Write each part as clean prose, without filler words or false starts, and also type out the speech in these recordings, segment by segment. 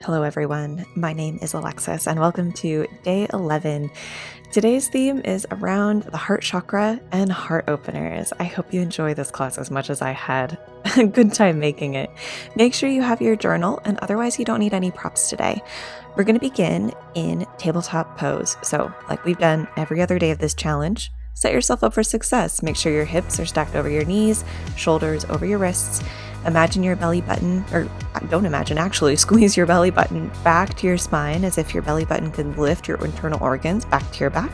Hello everyone, my name is Alexis and welcome to day 11. Today's theme is around the heart chakra and heart openers. I hope you enjoy this class as much as I had a good time making it. Make sure you have your journal, and otherwise you don't need any props today. We're going to begin in tabletop pose. So like we've done every other day of this challenge, set yourself up for success. Make sure your hips are stacked over your knees, shoulders over your wrists. Imagine your belly button, or don't imagine, actually squeeze your belly button back to your spine as if your belly button could lift your internal organs back to your back.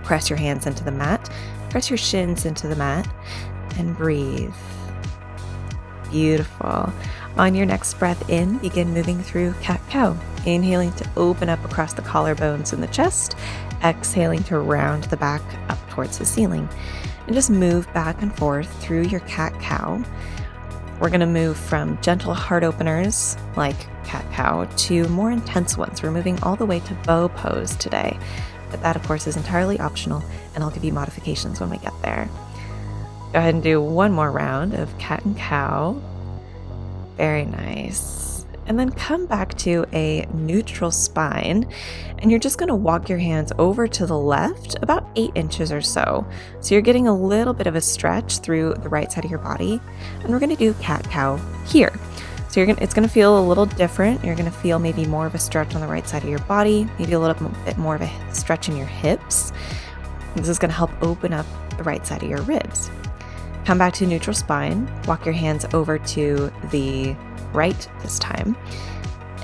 Press your hands into the mat, press your shins into the mat, and breathe. Beautiful. On your next breath in, begin moving through cat-cow. Inhaling to open up across the collarbones and the chest, exhaling to round the back up towards the ceiling. And just move back and forth through your cat-cow. We're going to move from gentle heart openers like cat-cow to more intense ones. We're moving all the way to bow pose today. But that, of course, is entirely optional, and I'll give you modifications when we get there. Go ahead and do one more round of cat and cow. Very nice. And then come back to a neutral spine, and you're just going to walk your hands over to the left about 8 inches or so. So you're getting a little bit of a stretch through the right side of your body, and we're going to do cat-cow here. So it's going to feel a little different. You're going to feel maybe more of a stretch on the right side of your body, maybe a little bit more of a stretch in your hips. This is going to help open up the right side of your ribs. Come back to neutral spine, walk your hands over to the right this time,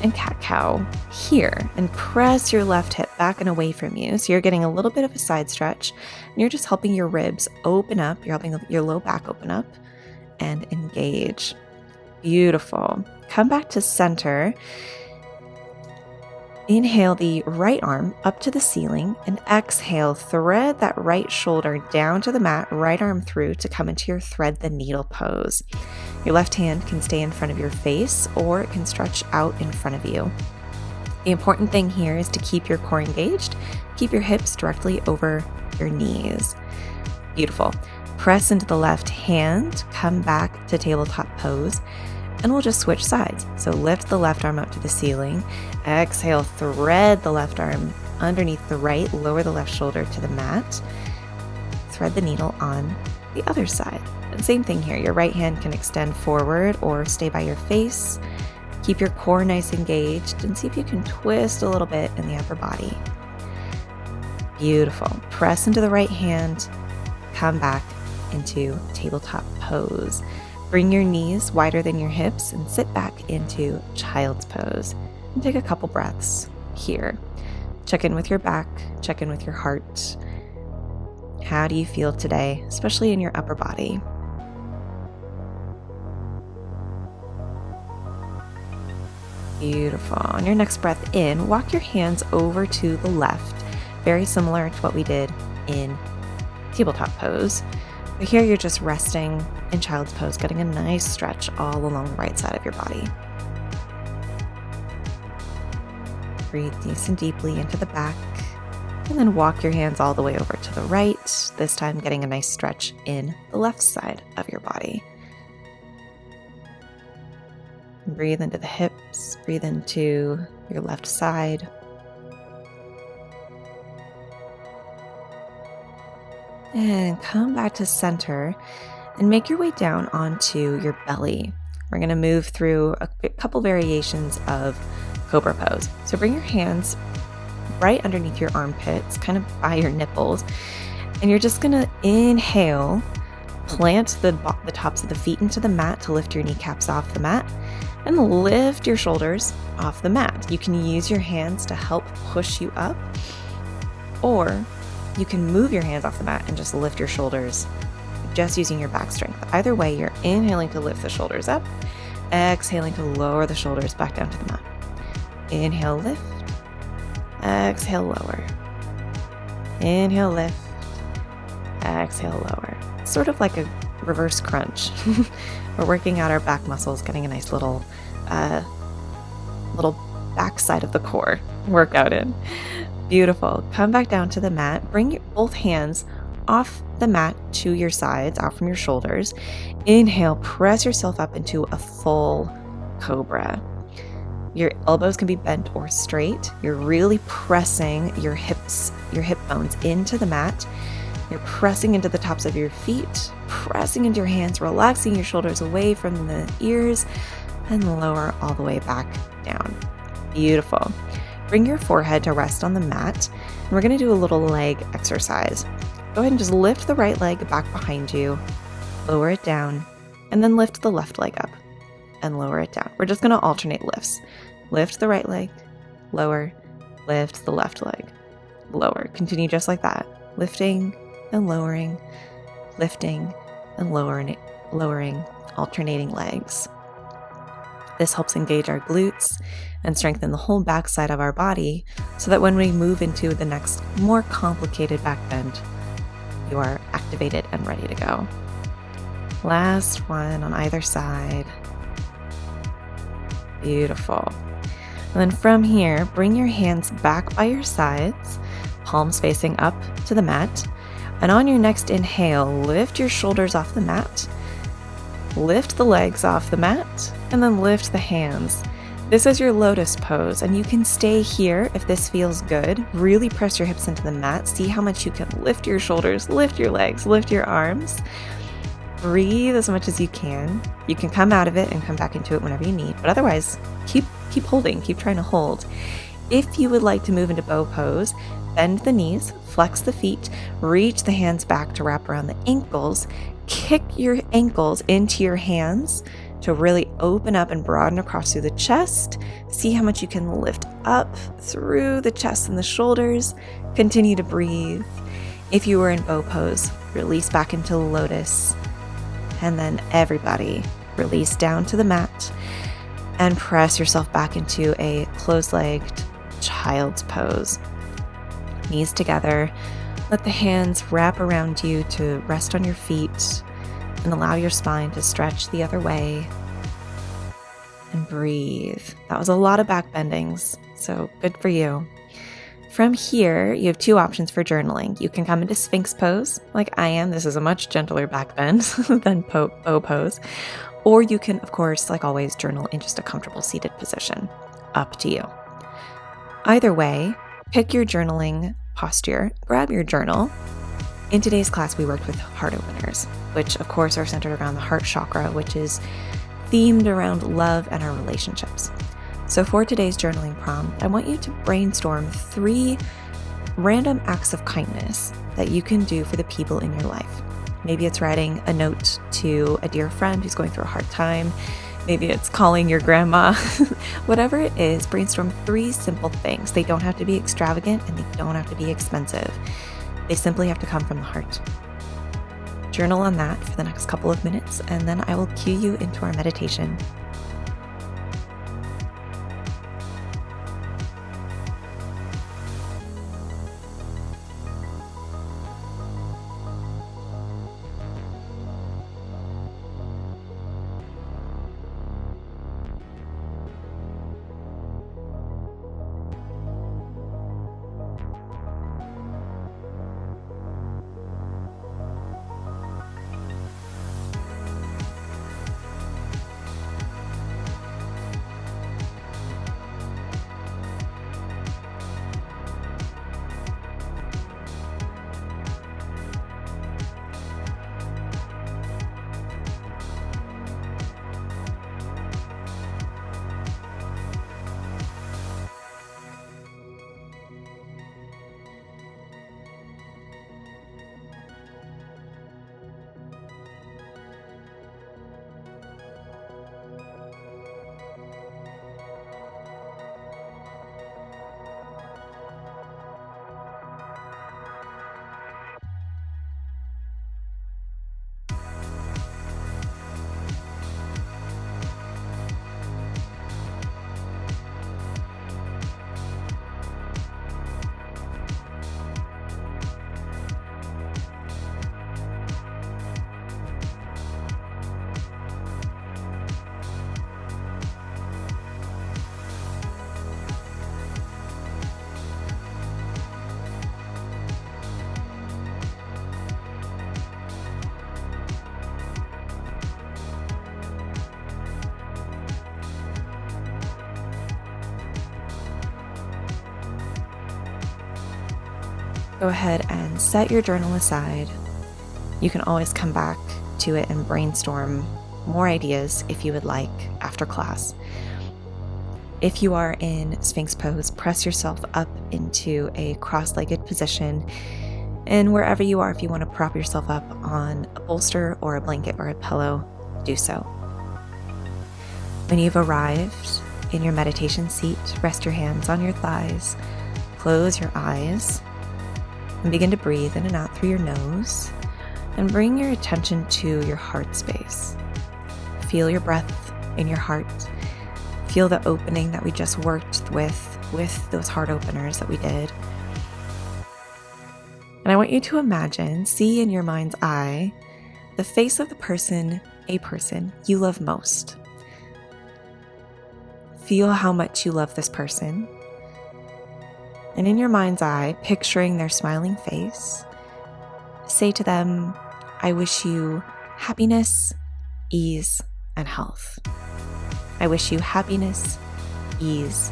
and cat-cow here, and press your left hip back and away from you. So you're getting a little bit of a side stretch, and you're just helping your ribs open up. You're helping your low back open up and engage. Beautiful. Come back to center. Inhale the right arm up to the ceiling, and exhale, thread that right shoulder down to the mat, right arm through to come into your thread the needle pose. Your left hand can stay in front of your face, or it can stretch out in front of you. The important thing here is to keep your core engaged, keep your hips directly over your knees. Beautiful. Press into the left hand, come back to tabletop pose, and we'll just switch sides. So lift the left arm up to the ceiling, exhale, thread the left arm underneath the right, lower the left shoulder to the mat, thread the needle on the other side. And same thing here, your right hand can extend forward or stay by your face. Keep your core nice engaged and see if you can twist a little bit in the upper body. Beautiful. Press into the right hand, come back into tabletop pose. Bring your knees wider than your hips and sit back into child's pose. And take a couple breaths here. Check in with your back, check in with your heart. How do you feel today, especially in your upper body? Beautiful. On your next breath in, walk your hands over to the left, very similar to what we did in tabletop pose. But here you're just resting in child's pose, getting a nice stretch all along the right side of your body. Breathe nice and deeply into the back, and then walk your hands all the way over to the right, this time getting a nice stretch in the left side of your body. Breathe into the hips, breathe into your left side. And come back to center and make your way down onto your belly. We're going to move through a couple variations of Cobra Pose. So bring your hands right underneath your armpits, kind of by your nipples, and you're just going to inhale, plant the tops of the feet into the mat to lift your kneecaps off the mat, and lift your shoulders off the mat. You can use your hands to help push you up, or you can move your hands off the mat and just lift your shoulders just using your back strength. Either way, you're inhaling to lift the shoulders up, exhaling to lower the shoulders back down to the mat. Inhale, lift, exhale, lower. Inhale, lift, exhale, lower. Sort of like a reverse crunch. We're working out our back muscles, getting a nice little back side of the core workout in. Beautiful. Come back down to the mat. Bring both hands off the mat to your sides, out from your shoulders. Inhale, press yourself up into a full cobra. Your elbows can be bent or straight. You're really pressing your hip bones into the mat. You're pressing into the tops of your feet, pressing into your hands, relaxing your shoulders away from the ears, and lower all the way back down. Beautiful. Bring your forehead to rest on the mat, and we're going to do a little leg exercise. Go ahead and just lift the right leg back behind you, lower it down, and then lift the left leg up and lower it down. We're just going to alternate lifts. Lift the right leg, lower, lift the left leg, lower. Continue just like that. Lifting and lowering, lowering, alternating legs. This helps engage our glutes and strengthen the whole backside of our body so that when we move into the next more complicated back bend, you are activated and ready to go. Last one on either side. Beautiful. And then from here, bring your hands back by your sides, palms facing up to the mat. And on your next inhale, lift your shoulders off the mat, lift the legs off the mat, and then lift the hands. This is your lotus pose, and you can stay here if this feels good. Really press your hips into the mat. See how much you can lift your shoulders, lift your legs, lift your arms. Breathe as much as you can. You can come out of it and come back into it whenever you need, but otherwise, keep holding, keep trying to hold. If you would like to move into bow pose, bend the knees, flex the feet, reach the hands back to wrap around the ankles, kick your ankles into your hands to really open up and broaden across through the chest. See how much you can lift up through the chest and the shoulders. Continue to breathe. If you were in bow pose, release back into lotus. And then everybody release down to the mat and press yourself back into a closed-legged child's pose. Knees together. Let the hands wrap around you to rest on your feet and allow your spine to stretch the other way. And breathe. That was a lot of back bendings, so good for you. From here, you have two options for journaling. You can come into Sphinx pose, like I am. This is a much gentler back bend than bow pose. Or you can, of course, like always, journal in just a comfortable seated position. Up to you. Either way, pick your journaling posture, grab your journal. In today's class, we worked with heart openers, which of course are centered around the heart chakra, which is themed around love and our relationships. So for today's journaling prompt, I want you to brainstorm 3 random acts of kindness that you can do for the people in your life. Maybe it's writing a note to a dear friend who's going through a hard time. Maybe it's calling your grandma. Whatever it is, brainstorm 3 simple things. They don't have to be extravagant and they don't have to be expensive. They simply have to come from the heart. Journal on that for the next couple of minutes, and then I will cue you into our meditation. go ahead and set your journal aside. You can always come back to it and brainstorm more ideas if you would like after class. If you are in Sphinx pose, press yourself up into a cross-legged position. And wherever you are, if you want to prop yourself up on a bolster or a blanket or a pillow, do so. When you've arrived in your meditation seat, rest your hands on your thighs, close your eyes, and begin to breathe in and out through your nose, and bring your attention to your heart space. Feel your breath in your heart. Feel the opening that we just worked with those heart openers that we did. And I want you to imagine, see in your mind's eye, the face of a person you love most. Feel how much you love this person. And in your mind's eye, picturing their smiling face, say to them, I wish you happiness, ease, and health. I wish you happiness, ease,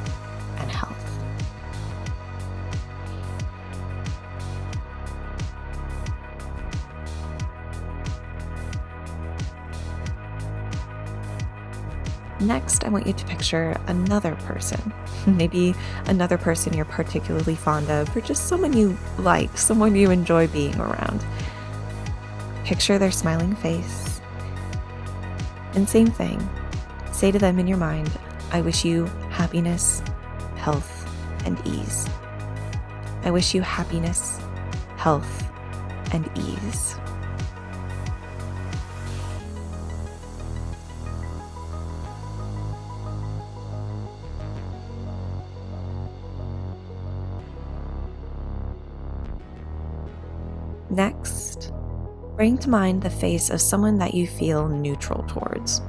and health. Next, I want you to picture another person, maybe another person you're particularly fond of, or just someone you like, someone you enjoy being around. Picture their smiling face, and same thing. Say to them in your mind, I wish you happiness, health, and ease. I wish you happiness, health, and ease. Next, bring to mind the face of someone that you feel neutral towards.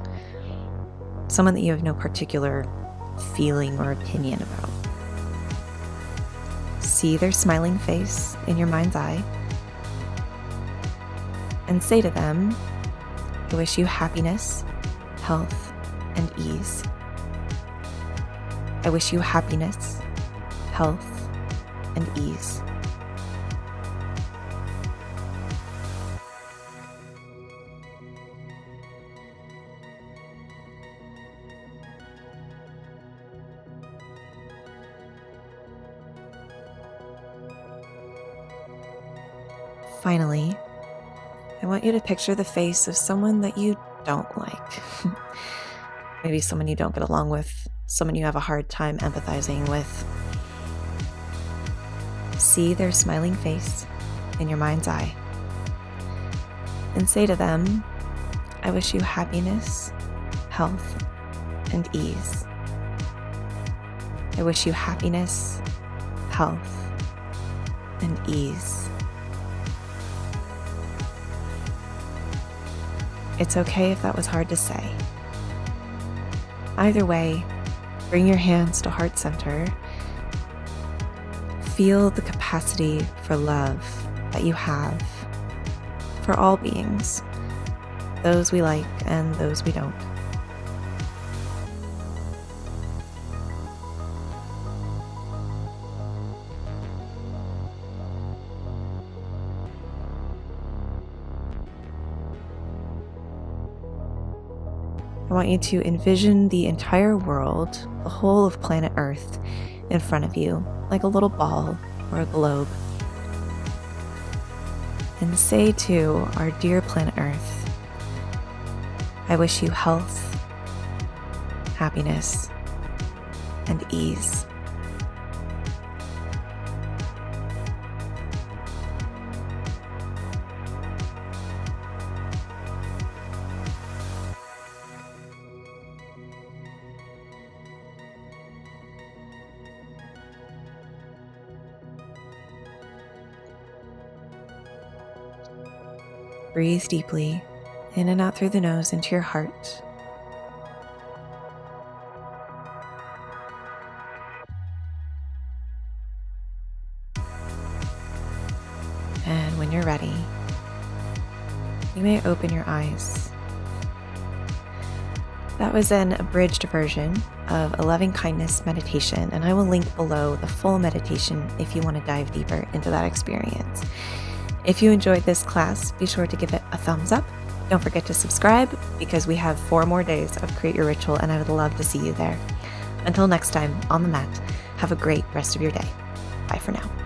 Someone that you have no particular feeling or opinion about. See their smiling face in your mind's eye and say to them, I wish you happiness, health, and ease. I wish you happiness, health, and ease. Finally, I want you to picture the face of someone that you don't like. Maybe someone you don't get along with, someone you have a hard time empathizing with. See their smiling face in your mind's eye and say to them, I wish you happiness, health, and ease. I wish you happiness, health, and ease. It's okay if that was hard to say. Either way, bring your hands to heart center. Feel the capacity for love that you have for all beings, those we like and those we don't. I want you to envision the entire world, the whole of planet Earth, in front of you, like a little ball or a globe. And say to our dear planet Earth, I wish you health, happiness, and ease. Breathe deeply in and out through the nose into your heart. And when you're ready, you may open your eyes. That was an abridged version of a loving kindness meditation, and I will link below the full meditation if you want to dive deeper into that experience. If you enjoyed this class, be sure to give it a thumbs up. Don't forget to subscribe because we have 4 more days of Create Your Ritual, and I would love to see you there. Until next time on the mat, have a great rest of your day. Bye for now.